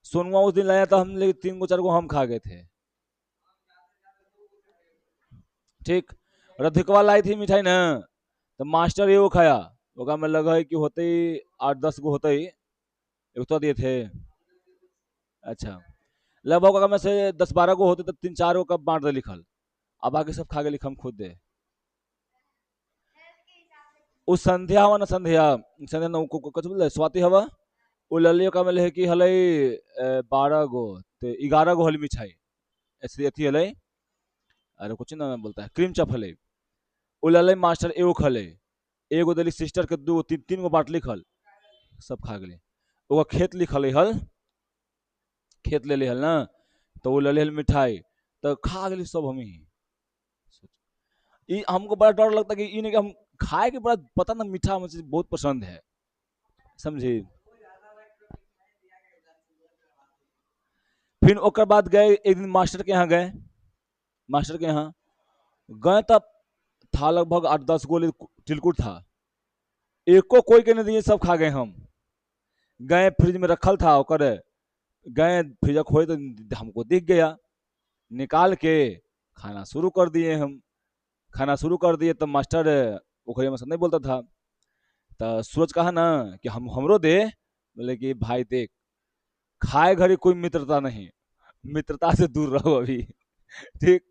सोनुआ उस दिन लाया था, हम ले 3 को 4 को हम खा गए थे। ठीक। रधिकवा लाई थी मिठाई ना, तो मास्टर ये वो खाया, ओका में लगा है कि होते ही 8-10 गो होते ही, एक तो दिए थे। अच्छा, लगभग अगर में से 10-12 गो होते तो 3-4 गो कब बांट दे लिखल, अब आगे सब खा के लिखम खुद दे। उस संध्या हवा ना, संध्या संध्या ना कुछ बोले स्वाति हवा, वो ललियो का में है कि हले 12 गो, तो 11 गो हल मिठाई, ऐसे अथी हले। अरे कुछ ना बोलता है, क्रीम चप हले, वो लले मास्टर एगो खले, एगो दिली सिस्टर के, 2 3 3 गो बाट लिखल, सब खा गए। वो खेत लिखल हल, खेत ले हल ना, तो वो ले हल मिठाई, तो खा गए सब हम ही। ये हमको बड़ा डर लगता है कि इन्हें हम खाए के बड़ा पता ना, मीठा मुझे बहुत पसंद है। समझे। फिर ओकर बाद गए एक दिन मास्टर के यहाँ गए, मास्टर के यहाँ गए तब था लगभग 8-10 गो तिलकुट था, एको कोई के नहीं दिए, सब खा गए हम। गए फ्रिज में रखल था ओकर, गए फ्रिज खोए तो हमको दिख गया, निकाल के खाना शुरू कर दिए हम। खाना शुरू कर दिए तब मास्टर ओखरे में सब नहीं बोलता था, तो सूरज कहा ना कि हम हमरो दे, बोले कि भाई देख, खाए घड़ी कोई मित्रता नहीं, मित्रता से दूर रहो अभी। ठीक।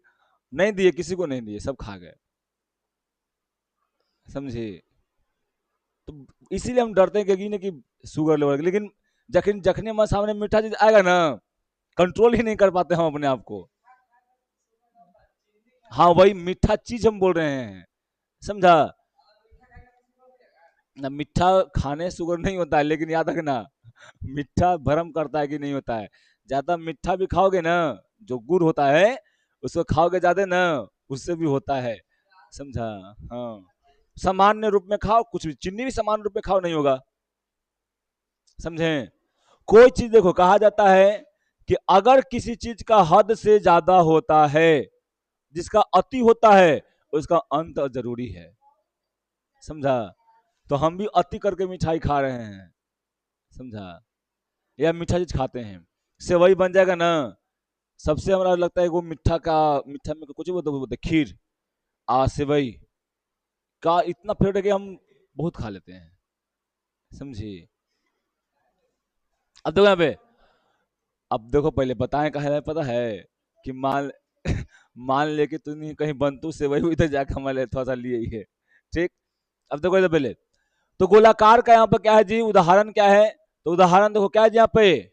नहीं दिए, किसी को नहीं दिए, सब खा गए। समझे। तो इसीलिए हम डरते हैं कि नहीं कि शुगर लेवल, लेकिन जखन जखने हमारे सामने मीठा चीज आएगा ना, कंट्रोल ही नहीं कर पाते हम अपने आप को। हाँ वही मीठा चीज हम बोल रहे हैं, समझा ना। मीठा खाने शुगर नहीं होता है, लेकिन याद रखना, मीठा भरम करता है कि नहीं होता है। ज्यादा मीठा भी खाओगे ना, जो गुड़ होता है उसको खाओगे ज्यादा ना, उससे भी होता है। समझा। हाँ, सामान्य रूप में खाओ, कुछ भी चीनी भी सामान्य रूप में खाओ, नहीं होगा। समझे। कोई चीज देखो, कहा जाता है कि अगर किसी चीज का हद से ज्यादा होता है, जिसका अति होता है, उसका अंत जरूरी है। समझा। तो हम भी अति करके मिठाई खा रहे हैं। समझा। या मीठा चीज खाते हैं, सेवई बन जाएगा ना, सबसे हमारा लगता है वो मीठा का, मीठा में कुछ बोलते खीर, सेवई का इतना फेवरेट है कि हम बहुत खा लेते हैं। समझी। अब देखो यहाँ पे, अब देखो पहले बताएं कहा है पता है, कि मान मान ले कि तूने कहीं बनतू सेवई हुई तो जाकर हमारे थोड़ा सा लिए ही है। ठीक। अब देखो इधर पहले, तो गोलाकार का यहाँ पर क्या है जी, उदाहरण क्या है? तो उदाहरण देखो क्या है जी यहाँ पे,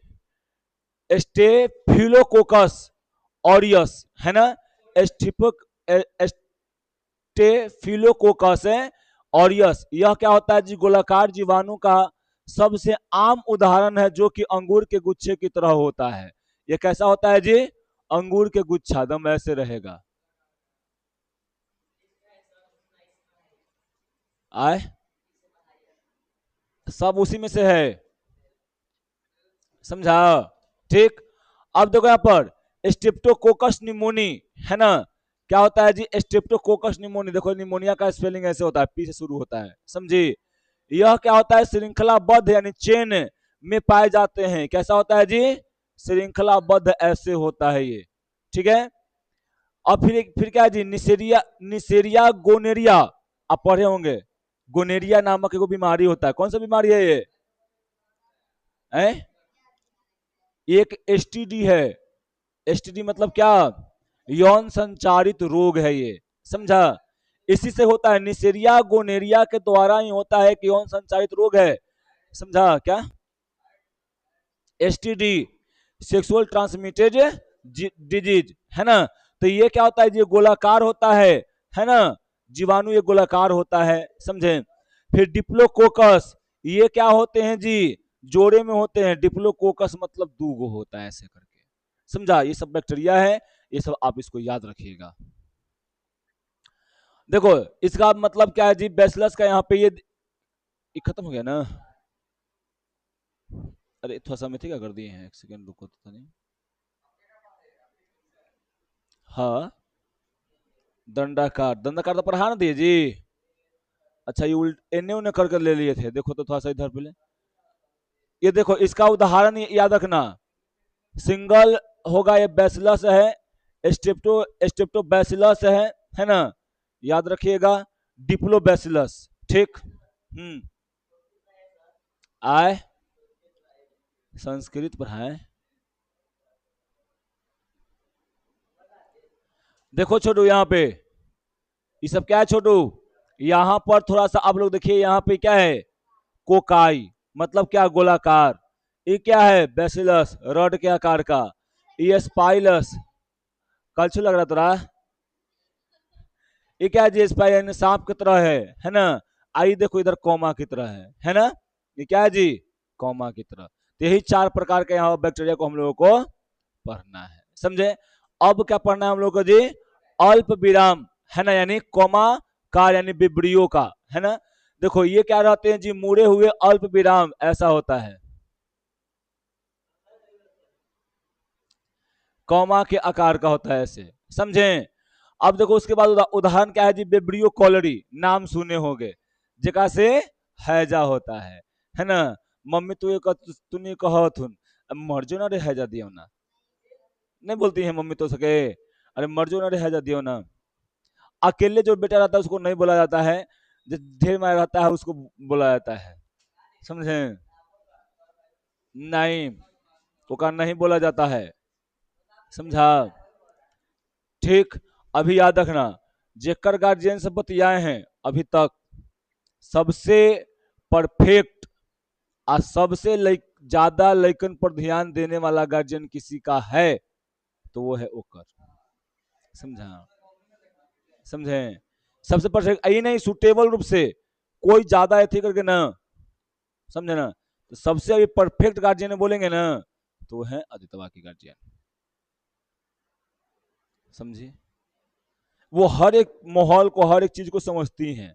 स्टेफिलोकोकस ऑरियस है ना, स्टिफक स्टेफिलोकोकस है ऑरियस। यह क्या होता है जी, गोलाकार जीवाणु का सबसे आम उदाहरण है, जो कि अंगूर के गुच्छे की तरह होता है। यह कैसा होता है जी, अंगूर के गुच्छा दम ऐसे रहेगा। आए, सब उसी में से है, समझा। ठीक, अब देखो यहाँ पर स्ट्रेप्टोकोकस निमोनी है ना, क्या होता है जी, स्ट्रेप्टोकोकस निमोनी। देखो निमोनिया का स्पेलिंग ऐसे होता है, पी से शुरू होता है, समझी। यह क्या होता है, श्रृंखलाबद्ध यानी चेन में पाए जाते हैं। कैसा होता है जी, श्रृंखलाबद्ध ऐसे होता है ये, ठीक है। अब फिर क्या है जी, निसेरिया निसेरिया गोनेरिया, आप पढ़े होंगे। गोनेरिया नामक एक बीमारी होता है, कौन सा बीमारी है ये, है? एक एसटीडी है। एसटीडी मतलब क्या, यौन संचारित रोग है ये, समझा। इसी से होता है, निसेरिया गोनेरिया के द्वारा ही होता है कि यौन संचारित रोग है, समझा क्या। एसटीडी, सेक्सुअल ट्रांसमिटेड डिजीज है ना। तो ये क्या होता है, ये गोलाकार होता है ना, जीवाणु ये गोलाकार होता है, समझे। फिर डिप्लोकोकस, ये क्या होते हैं जी, जोड़े में होते हैं। डिप्लोकोकस मतलब दूगो होता है ऐसे करके, समझा। ये सब बैक्टीरिया है, ये सब आप इसको याद रखिएगा। देखो इसका मतलब क्या है जी, बैसिलस का यहाँ पे ये खत्म हो गया ना। अरे थोड़ा सा मिथिका कर दिए हैं, एक सेकंड रुको तो नहीं। हाँ, दंडाकार, दंडाकार तो पढ़ा ना दिए जी। अच्छा ये उल्ट एने उने कर ले लिए थे, देखो तो थोड़ा सा इधर पहले। ये देखो इसका उदाहरण याद रखना, सिंगल होगा ये बैसिलस है, स्टेप्टो बैसिलस है ना, याद रखिएगा। डिप्लो बैसिलस, ठीक। आए, संस्कृत पढ़ाए। देखो छोटू यहाँ पे ये सब क्या है छोटू, यहाँ पर थोड़ा सा आप लोग देखिए, यहाँ पे क्या है, कोकाई मतलब क्या, गोलाकार। ये क्या है, बैसिलस रड के आकार का। ये स्पाइलस, कलछू लग रहा थोड़ा। ये क्या है जी, स्पाइल सांप की तरह है ना। आई देखो इधर कौमा की तरह है ना। ये क्या है जी, कौमा की तरह। तो यही चार प्रकार के यहाँ बैक्टीरिया को हम लोगों को पढ़ना है, समझे। अब क्या पढ़ना है हम लोग को जी, अल्प विराम है ना, यानी कौमा का यानी विब्रियो का, है ना। देखो ये क्या रहते हैं जी, मुड़े हुए अल्प विराम ऐसा होता है, कौमा के आकार का होता है ऐसे, समझे। अब देखो उसके बाद उदाहरण क्या है जी, बेब्रियो कॉलरी, नाम सुने होंगे, जगह से हैजा होता है ना। मम्मी तूने कहा थुन, मर्जो ना रे हैजा दियो ना, नहीं बोलती है मम्मी तो सके, अरे मर्जो ना रे हैजा दियो ना। अकेले जो बेटा रहता है उसको नहीं बोला जाता है, जो ढेर में रहता है उसको बोला जाता है, समझे। नहीं, वो का नहीं बोला जाता है, समझा। ठीक, अभी याद रखना, जेकर गार्जियन से बतियाए हैं अभी तक, सबसे परफेक्ट और सबसे ज्यादा लइकन पर ध्यान देने वाला गार्जियन किसी का है तो वो है ओकर, समझा। समझे, सबसे परफेक्ट यही नहीं, सुटेबल रूप से कोई ज्यादा एथी करके ना, समझे ना। तो सबसे अभी परफेक्ट गार्जियन बोलेंगे ना, तो वो है आदित्यवा की गार्जियन, समझिए। वो हर एक माहौल को, हर एक चीज को समझती हैं,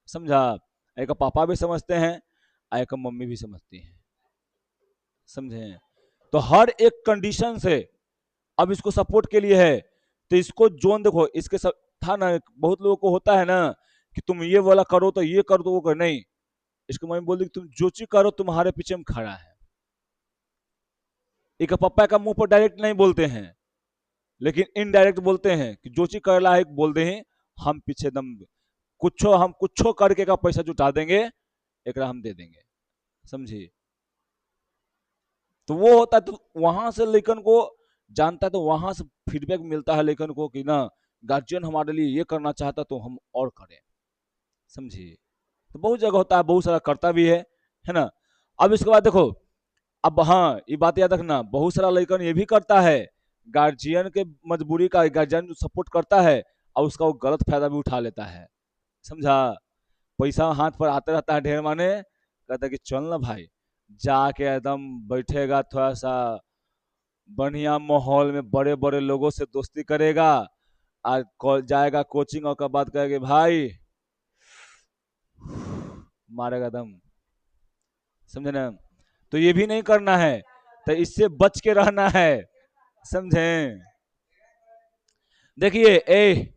समझा। एक पापा भी समझते हैं, एक मम्मी भी समझती हैं, समझे। तो हर एक कंडीशन से अब इसको सपोर्ट के लिए है, तो इसको जोन देखो, इसके सब था ना, बहुत लोगों को होता है ना कि तुम ये वाला करो तो ये कर दो, वो कर नहीं। इसको मम्मी बोल दी तुम जो चीज करो तुम्हारे पीछे में खड़ा है। एक पापा का मुंह पर डायरेक्ट नहीं बोलते हैं, लेकिन इनडायरेक्ट बोलते हैं कि जो चीज कर रहा है बोल दे, हम पीछे दम हम कुछो करके का पैसा जुटा देंगे, एक हम दे देंगे, समझिए। तो वो होता है, तो वहां से लेकिन को जानता है, तो वहां से फीडबैक मिलता है लेकिन को कि ना, गार्जियन हमारे लिए ये करना चाहता तो हम और करें, समझिए। तो बहुत जगह होता है, बहुत सारा करता भी है ना। अब इसके बाद देखो, अब हाँ ये बात याद रखना, बहुत सारा लड़कन ये भी करता है, गार्जियन के मजबूरी का गार्जियन सपोर्ट करता है और उसका वो गलत फायदा भी उठा लेता है, समझा। पैसा हाथ पर आते रहता है ढेर माने, कहता है कि चल ना भाई, जाके एकदम बैठेगा थोड़ा सा बढ़िया माहौल में, बड़े बड़े लोगों से दोस्ती करेगा, आज जाएगा कोचिंग और का बात करेगा भाई, मारेगा दम, समझे ना। तो ये भी नहीं करना है, तो इससे बच के रहना है, समझे। देखिए ए,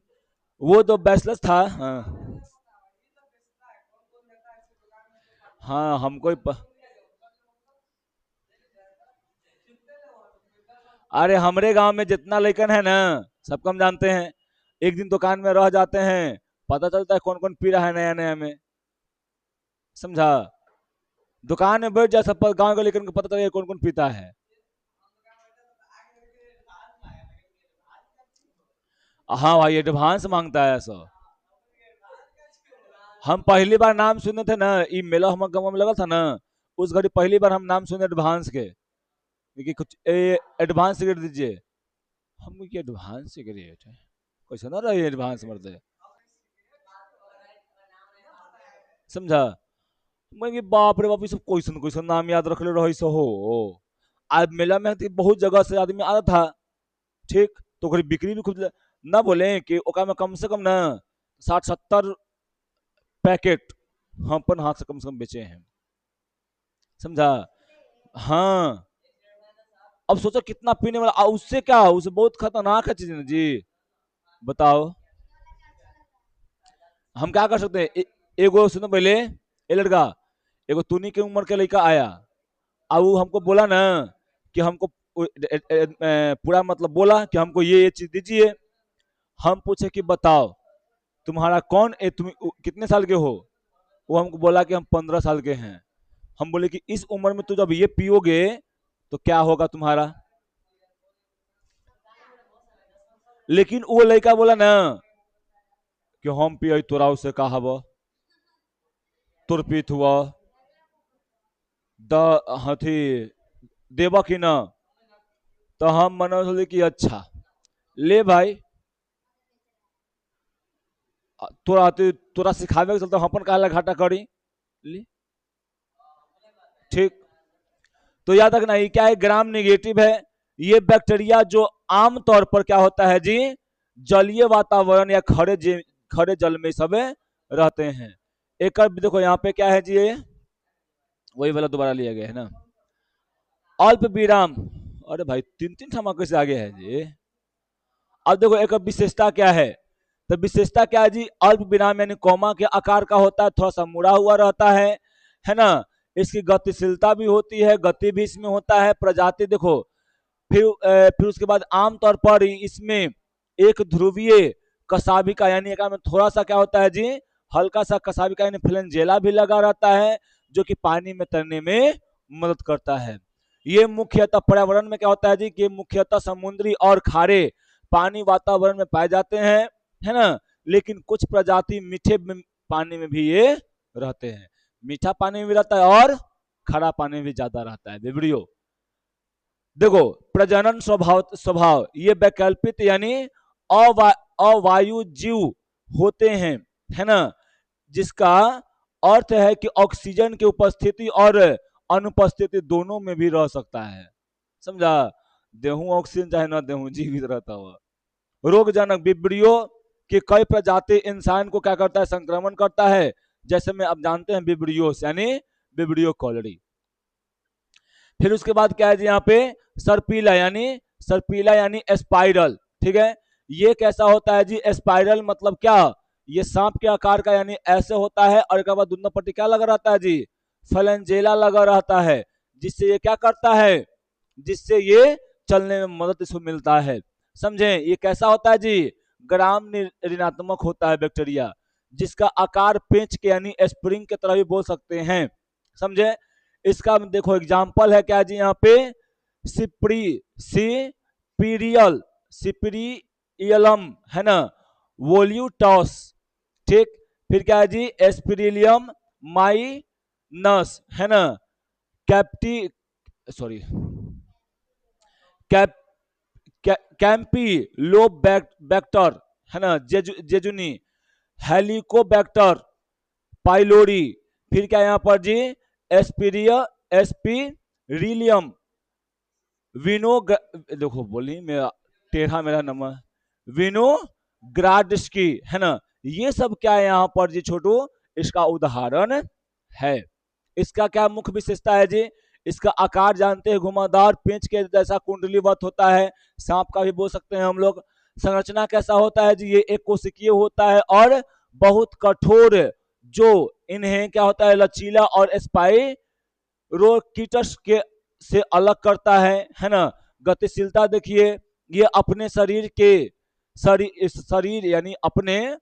वो तो बैचलर्स था, हाँ। हाँ हमको ही अरे हमरे गांव में जितना लड़कन है ना, सबको हम जानते हैं। एक दिन दुकान में रह जाते हैं, पता चलता है कौन कौन पी रहा है नया नया में, समझा। दुकान में बैठ जाए सब गांव के लड़कन को पता चलेगा कौन कौन पीता है। हाँ भाई एडवांस मांगता है ऐसा। हम पहली बार नाम सुने थे ना, ये मेला हमारे गाँव में लगा था ना, उस घड़ी पहली बार हम नाम सुने एडवांस के, कि कुछ एडवांस सिगरेट दीजिए। हम क्या एडवांस सिगरेट है, कैसे ना रही एडवांस मरते, समझा। मैं कि बाप रे बाप, ये सब क्वेश्चन क्वेश्चन नाम याद रख ले रही सो हो। आज मेला में तो बहुत जगह से आदमी आता था, ठीक, तो ओकरी बिक्री भी खूब, ना बोले कि ओका में कम से कम ना 60-70 पैकेट हम अपन हाथ से कम बेचे हैं, समझा। हाँ, अब सोचो कितना पीने वाला, उससे क्या, उससे बहुत खतरनाक है चीज ना जी, बताओ। हम क्या कर सकते हैं, एगो सुनो पहले, ए लड़का, एगो तूनी के उम्र के लड़का आया, अब वो हमको बोला ना कि हमको पूरा मतलब बोला कि हमको ये चीज दीजिए। हम पूछे कि बताओ तुम्हारा कौन तुम कितने साल के हो। वो हमको बोला कि हम 15 साल के हैं। हम बोले कि इस उम्र में तो जब ये पियोगे तो क्या होगा तुम्हारा। लेकिन वो लड़का बोला ना कि हम पिय तोरा उसे कहा तोर पीत हुआ द हथी देवा कि ना। तो हम मना सोचे कि अच्छा ले भाई, तोरा तोरा सिखावे के चलते हम अपन काला घाटा करी, ले, ठीक। तो याद रखना ये क्या है, ग्राम नेगेटिव है। ये बैक्टीरिया जो आमतौर पर क्या होता है जी, जलीय वातावरण या खड़े जल में सब रहते हैं। एक देखो यहाँ पे क्या है जी, ये वही वाला दोबारा लिया गया है ना, अल्प विराम। अरे भाई तीन तीन क्षमा कैसे आगे है जी। अब देखो एक विशेषता क्या है, तो विशेषता क्या है जी, अल्प विराम यानी कौमा के आकार का होता है, थोड़ा सा मुड़ा हुआ रहता है ना। इसकी गतिशीलता भी होती है, गति भी इसमें होता है, प्रजाति देखो। फिर उसके बाद आमतौर पर इसमें एक ध्रुवीय कसाबिका यानी एक में थोड़ा सा क्या होता है जी, हल्का सा कसाबिका यानी फ्लेंजेला भी लगा रहता है, जो कि पानी में तैरने में मदद करता है। ये मुख्यतः पर्यावरण में क्या होता है जी, कि मुख्यतः समुद्री और खारे पानी वातावरण में पाए जाते हैं, है ना। लेकिन कुछ प्रजाति मीठे पानी में भी ये रहते हैं, मीठा पानी में भी रहता है और खारा पानी में भी ज्यादा रहता है। विवरियो देखो, प्रजनन स्वभाव स्वभाव ये वैकल्पिक यानी अवायु जीव होते हैं, है ना, जिसका अर्थ है कि ऑक्सीजन की उपस्थिति और अनुपस्थिति दोनों में भी रह सकता है, समझा। देहू ऑक्सीजन चाहे ना देहू जीवित रहता हुआ। रोगजनक विब्रियो कि कई प्रजाति इंसान को क्या करता है, संक्रमण करता है, जैसे में अब जानते हैं विब्रियोस यानी विब्रियो कॉलरी। फिर उसके बाद क्या है जी, यहाँ पे सरपीला यानी स्पाइरल, ठीक है। ये कैसा होता है जी, स्पाइरल मतलब क्या, ये सांप के आकार का यानी ऐसे होता है, और एक बाद दोनों पट्टी क्या लगा रहता है जी, फलेंजेला लगा रहता है, जिससे ये क्या करता है, जिससे ये चलने में मदद इसको मिलता है, समझे। ये कैसा होता है जी, ग्राम ऋणात्मक होता है बैक्टीरिया, जिसका आकार पेंच के यानी स्प्रिंग की तरह भी बोल सकते हैं, समझे। इसका देखो एग्जाम्पल है क्या जी, यहाँ पे सिप्री सिपीरियल सिपीरियलम, है ना, वोल्यूटॉस, ठीक। फिर क्या है जी, एस्पिरिलियम माइनस, है ना, कैप्टी सॉरी कैप कैंपी लोबैक्टर है ना, जेजुनी, हेलिकोबैक्टर पाइलोरी, फिर क्या यहाँ पर जी एस्पिरिलियम, विनो, देखो बोली मेरा टेढ़ा मेरा नंबर, विनोग्राडस्की है ना, ये सब क्या है यहाँ पर जी छोटू, इसका उदाहरण है। इसका क्या मुख्य विशेषता है जी, इसका आकार जानते हैं, घुमावदार पेंच के जैसा कुंडलीवत होता है, सांप का भी बोल सकते हैं हम लोग। संरचना कैसा होता है जी, ये एक कोशिकीय होता है और बहुत कठोर, जो इन्हें क्या होता है लचीला और स्पाइरोकीटस के से अलग करता है ना। गतिशीलता देखिए, ये अपने शरीर यानी अपने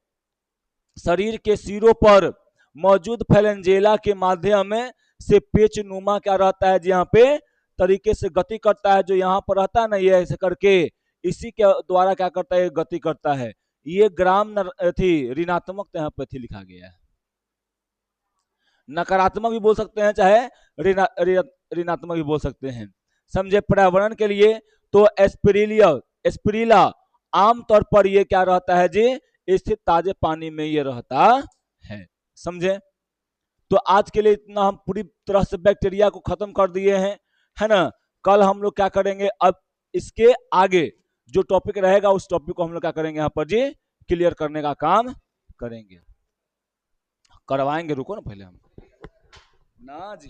शरीर के सिरों पर मौजूद फैलेंजेला के माध्यम से पेच नुमा क्या रहता है जी, यहाँ पे तरीके से गति करता है, जो यहाँ पर रहता है ना ये ऐसे करके, इसी के द्वारा क्या करता है, गति करता है। ये ग्राम थी ऋणात्मक, यहाँ पे थी लिखा गया है, नकारात्मक भी बोल सकते हैं, चाहे ऋणात्मक भी बोल सकते हैं। समझे, पर्यावरण के लिए तो एस्पिरिला आमतौर पर ये क्या रहता है जी, स्थित ताजे पानी में ये रहता है। समझे, तो आज के लिए इतना, हम पूरी तरह से बैक्टीरिया को खत्म कर दिए हैं, है ना। कल हम लोग क्या करेंगे, अब इसके आगे जो टॉपिक रहेगा उस टॉपिक को हम लोग क्या करेंगे यहाँ पर जी, क्लियर करने का काम करेंगे, करवाएंगे। रुको ना पहले हम ना जी।